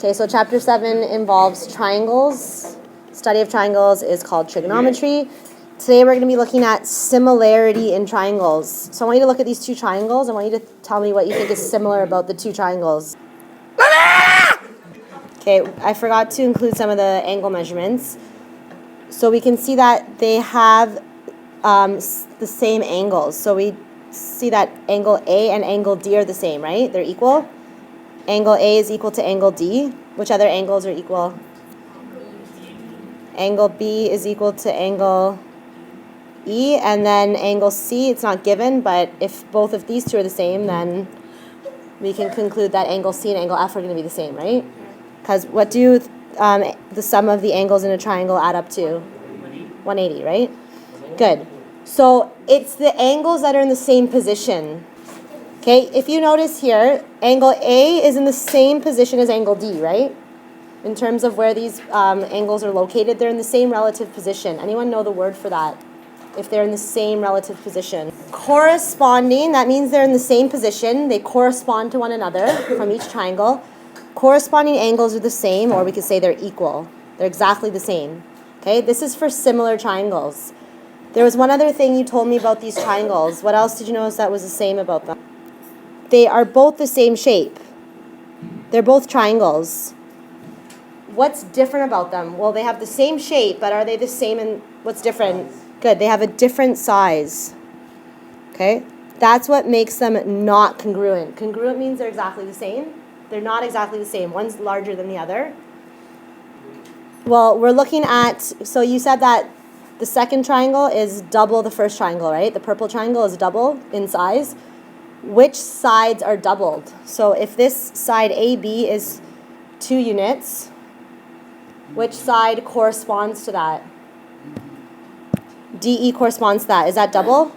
Okay, so chapter 7 involves triangles. Study of triangles is called trigonometry. Today we're going to be looking at similarity in triangles. So I want you to look at these two triangles. I want you to tell me what you think is similar about the two triangles. Okay, I forgot to include some of the angle measurements. So we can see that they have the same angles. So we see that angle A and angle D are the same, right? They're equal. Angle A is equal to angle D. Which other angles are equal? Angle B is equal to angle E, and then angle C, it's not given, but if both of these two are the same, then we can conclude that angle C and angle F are going to be the same, right? Because what do the sum of the angles in a triangle add up to? 180, right? Good. So it's the angles that are in the same position. Okay, if you notice here, angle A is in the same position as angle D, right? In terms of where these angles are located, they're in the same relative position. Anyone know the word for that? If they're in the same relative position. Corresponding, that means they're in the same position. They correspond to one another from each triangle. Corresponding angles are the same, or we could say they're equal. They're exactly the same. Okay, this is for similar triangles. There was one other thing you told me about these triangles. What else did you notice that was the same about them? They are both the same shape. They're both triangles. What's different about them? Well, they have the same shape, but are they the same in what's different? Good, they have a different size. Okay? That's what makes them not congruent. Congruent means they're exactly the same. They're not exactly the same. One's larger than the other. Well, we're looking at, so you said that the second triangle is double the first triangle, right? The purple triangle is double in size. Which sides are doubled? So if this side AB is 2 units, which side corresponds to that? DE corresponds to that. Is that double?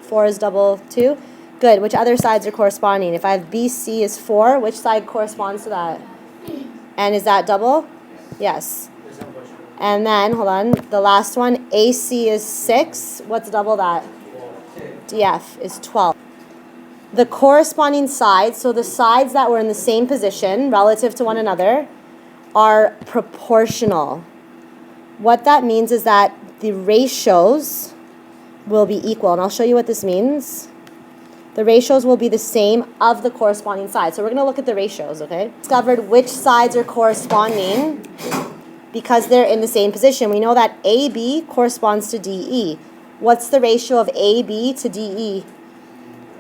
4 is double 2. Good. Which other sides are corresponding? If I have BC is 4, which side corresponds to that? And is that double? Yes. And then, hold on, the last one, AC is 6. What's double that? DF is 12. The corresponding sides, so the sides that were in the same position relative to one another, are proportional. What that means is that the ratios will be equal. And I'll show you what this means. The ratios will be the same of the corresponding sides. So we're going to look at the ratios, okay? Discovered which sides are corresponding because they're in the same position. We know that AB corresponds to DE. What's the ratio of AB to DE?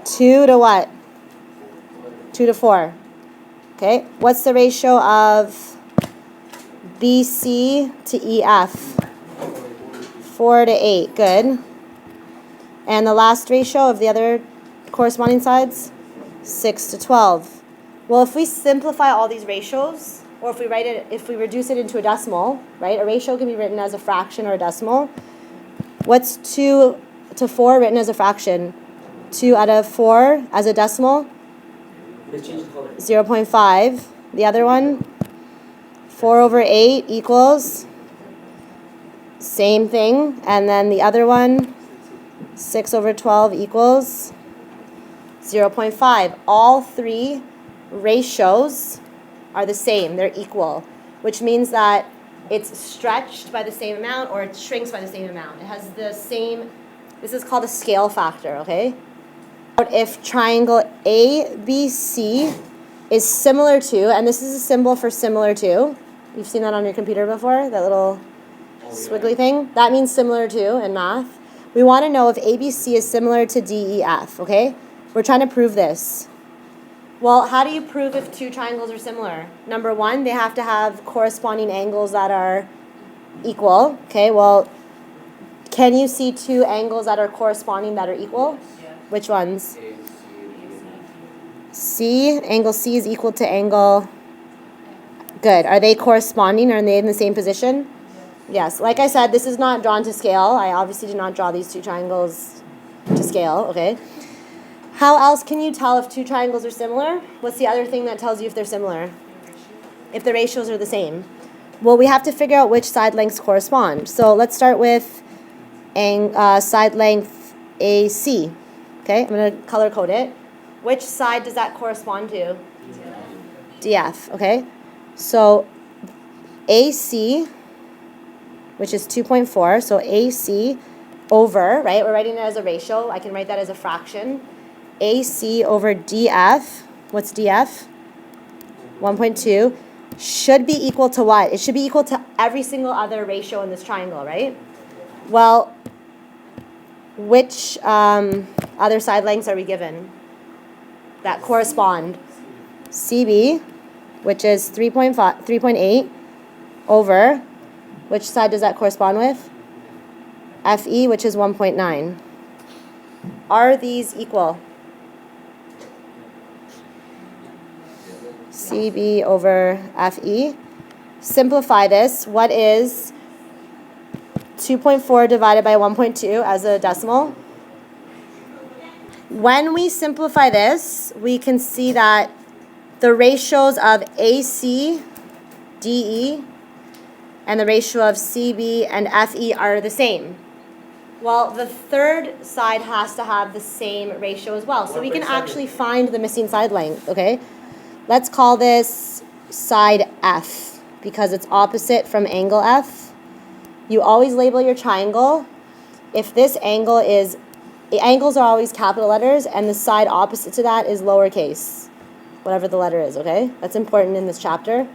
2 to what? 2 to 4. Okay. What's the ratio of BC to EF? 4 to 8. Good. And the last ratio of the other corresponding sides? 6 to 12. Well, if we simplify all these ratios, or if we reduce it into a decimal, right? A ratio can be written as a fraction or a decimal. What's 2 to 4 written as a fraction? 2 out of 4 as a decimal? 0.5. The other one? 4 over 8 equals? Same thing. And then the other one? 6 over 12 equals? 0.5. All three ratios are the same. They're equal. Which means that it's stretched by the same amount or it shrinks by the same amount. It has the same, this is called a scale factor, okay? If triangle ABC is similar to, and this is a symbol for similar to, you've seen that on your computer before, that little squiggly thing? That means similar to in math. We want to know if ABC is similar to DEF, okay? We're trying to prove this. Well, how do you prove if two triangles are similar? Number one, they have to have corresponding angles that are equal, okay? Well, can you see two angles that are corresponding that are equal? Which ones? C. Angle C is equal to angle. Good. Are they corresponding? Are they in the same position? Yes. Like I said, this is not drawn to scale. I obviously did not draw these two triangles to scale. Okay. How else can you tell if two triangles are similar? What's the other thing that tells you if they're similar? If the ratios are the same. Well, we have to figure out which side lengths correspond. So let's start with side length AC. Okay, I'm going to color code it. Which side does that correspond to? DF, okay? So AC, which is 2.4, so AC over, right? We're writing it as a ratio. I can write that as a fraction. AC over DF, what's DF? 1.2 should be equal to what? It should be equal to every single other ratio in this triangle, right? Well, which other side lengths are we given that correspond? CB, which is 3.8 over, which side does that correspond with? FE, which is 1.9. Are these equal? CB over FE. Simplify this. What is 2.4 divided by 1.2 as a decimal? When we simplify this, we can see that the ratios of AC, DE, and the ratio of CB and FE are the same. Well, the third side has to have the same ratio as well. So we can actually find the missing side length, okay? Let's call this side F because it's opposite from angle F. You always label your triangle. If this angle is, the angles are always capital letters and the side opposite to that is lowercase, whatever the letter is, okay? That's important in this chapter.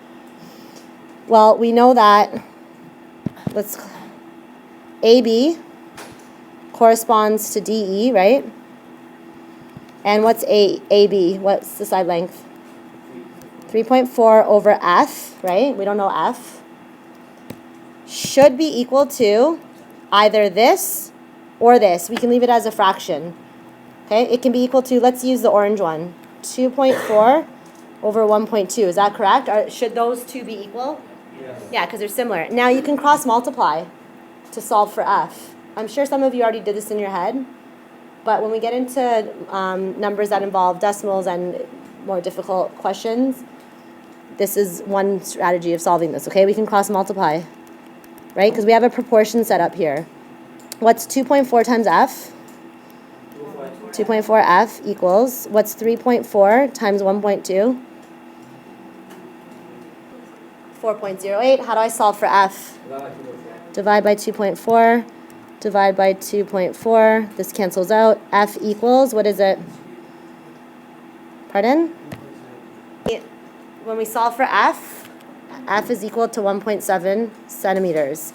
Well, we know that, AB corresponds to DE, right? And what's AB? What's the side length? 3.4 over F, right? We don't know F. Should be equal to either this or this. We can leave it as a fraction. Okay, it can be equal to, let's use the orange one, 2.4 over 1.2. Is that correct? Should those two be equal? Yes. Yeah, because they're similar. Now you can cross multiply to solve for F. I'm sure some of you already did this in your head, but when we get into numbers that involve decimals and more difficult questions, this is one strategy of solving this, okay? We can cross multiply, right? Because we have a proportion set up here. What's 2.4 times F? 2.4 F equals, what's 3.4 times 1.2? 4.08. How do I solve for F? Divide by 2.4. Divide by 2.4. This cancels out. F equals, what is it? Pardon? When we solve for F, F is equal to 1.7 centimeters.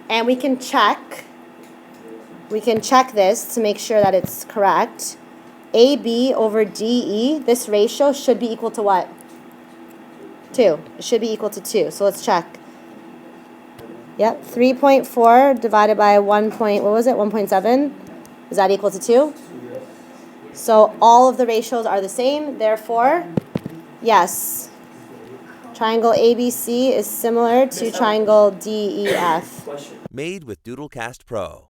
And we can check this to make sure that it's correct. AB over DE, this ratio should be equal to what? 2. It should be equal to 2. So let's check. Yep, 3.4 divided by 1.7? Is that equal to 2? So all of the ratios are the same. Therefore, yes, triangle ABC is similar to triangle DEF. Made with Doodlecast Pro.